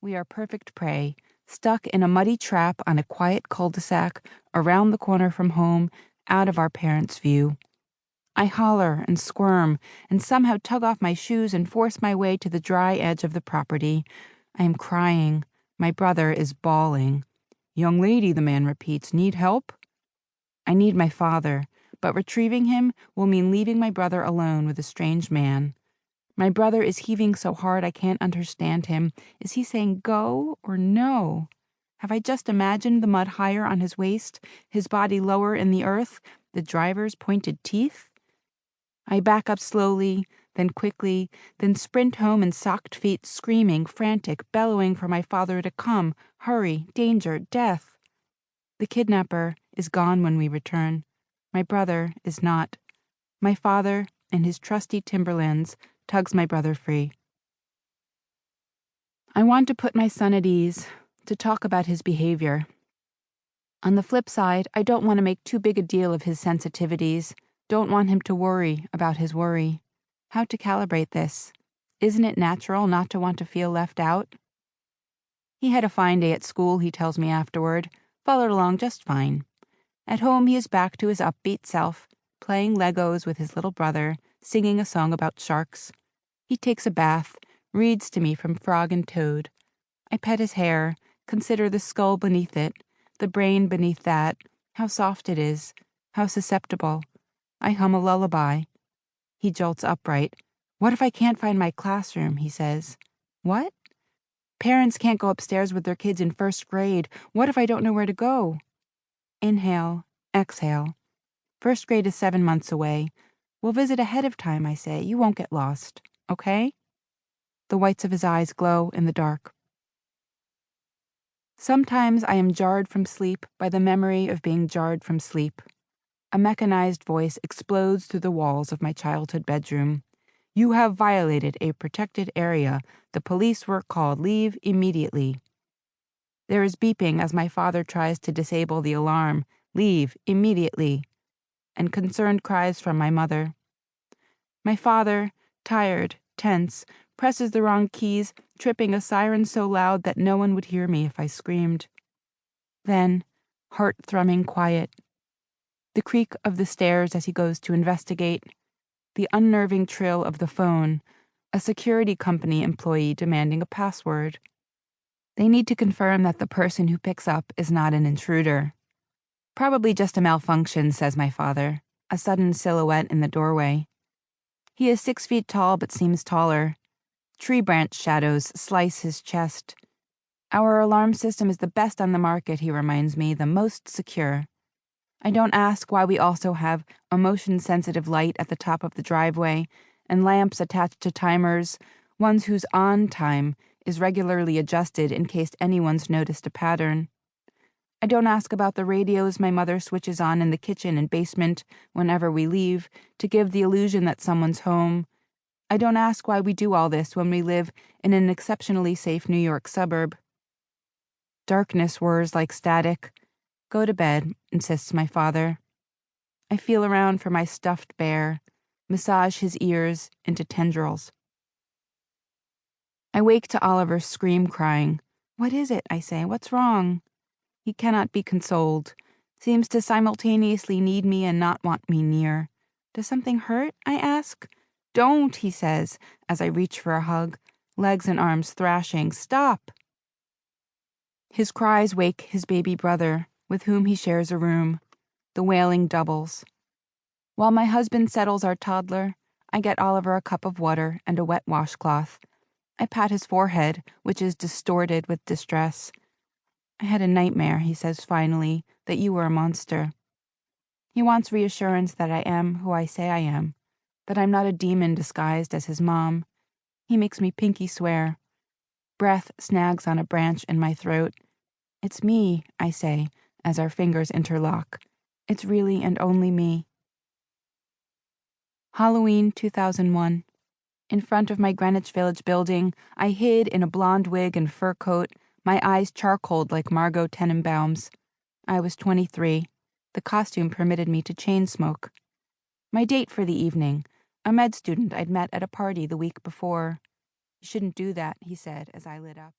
We are perfect prey, stuck in a muddy trap on a quiet cul-de-sac around the corner from home, out of our parents' view. I holler and squirm and somehow tug off my shoes and force my way to the dry edge of the property. I am crying. My brother is bawling. "Young lady," the man repeats, "need help?" I need my father, but retrieving him will mean leaving my brother alone with a strange man. My brother is heaving so hard I can't understand him. Is he saying go or no? Have I just imagined the mud higher on his waist, his body lower in the earth, the driver's pointed teeth? I back up slowly, then quickly, then sprint home in socked feet, screaming, frantic, bellowing for my father to come. Hurry, danger, death. The kidnapper is gone when we return. My brother is not. My father, in his trusty Timberlands, tugs my brother free. I want to put my son at ease, to talk about his behavior. On the flip side, I don't want to make too big a deal of his sensitivities, don't want him to worry about his worry. How to calibrate this? Isn't it natural not to want to feel left out? He had a fine day at school, he tells me afterward, followed along just fine. At home he is back to his upbeat self, playing Legos with his little brother, singing a song about sharks. He takes a bath, reads to me from Frog and Toad. I pet his hair, consider the skull beneath it, the brain beneath that, how soft it is, how susceptible. I hum a lullaby. He jolts upright. "What if I can't find my classroom?" he says. "What?" "Parents can't go upstairs with their kids in first grade. What if I don't know where to go?" Inhale, exhale. First grade is 7 months away. We'll visit ahead of time, I say. You won't get lost, okay? The whites of his eyes glow in the dark. Sometimes I am jarred from sleep by the memory of being jarred from sleep. A mechanized voice explodes through the walls of my childhood bedroom. "You have violated a protected area. The police were called. Leave immediately." There is beeping as my father tries to disable the alarm. "Leave immediately." And concerned cries from my mother. My father, tired, tense, presses the wrong keys, tripping a siren so loud that no one would hear me if I screamed. Then, heart-thrumming quiet. The creak of the stairs as he goes to investigate. The unnerving trill of the phone, a security company employee demanding a password. They need to confirm that the person who picks up is not an intruder. "Probably just a malfunction," says my father, a sudden silhouette in the doorway. He is 6 feet tall but seems taller. Tree branch shadows slice his chest. "Our alarm system is the best on the market," he reminds me, "the most secure." I don't ask why we also have a motion-sensitive light at the top of the driveway and lamps attached to timers, ones whose on time is regularly adjusted in case anyone's noticed a pattern. I don't ask about the radios my mother switches on in the kitchen and basement whenever we leave to give the illusion that someone's home. I don't ask why we do all this when we live in an exceptionally safe New York suburb. Darkness whirs like static. "Go to bed," insists my father. I feel around for my stuffed bear, massage his ears into tendrils. I wake to Oliver's scream crying. "What is it?" I say. "What's wrong?" He cannot be consoled, seems to simultaneously need me and not want me near. "Does something hurt?" I ask. "Don't," he says, as I reach for a hug, legs and arms thrashing. "Stop!" His cries wake his baby brother, with whom he shares a room. The wailing doubles. While my husband settles our toddler, I get Oliver a cup of water and a wet washcloth. I pat his forehead, which is distorted with distress. "I had a nightmare," he says finally, "that you were a monster." He wants reassurance that I am who I say I am, that I'm not a demon disguised as his mom. He makes me pinky swear. Breath snags on a branch in my throat. "It's me," I say, as our fingers interlock. "It's really and only me." Halloween 2001. In front of my Greenwich Village building, I hid in a blonde wig and fur coat, my eyes charcoaled like Margot Tenenbaum's. I was 23. The costume permitted me to chain smoke. My date for the evening, a med student I'd met at a party the week before. "You shouldn't do that," he said as I lit up.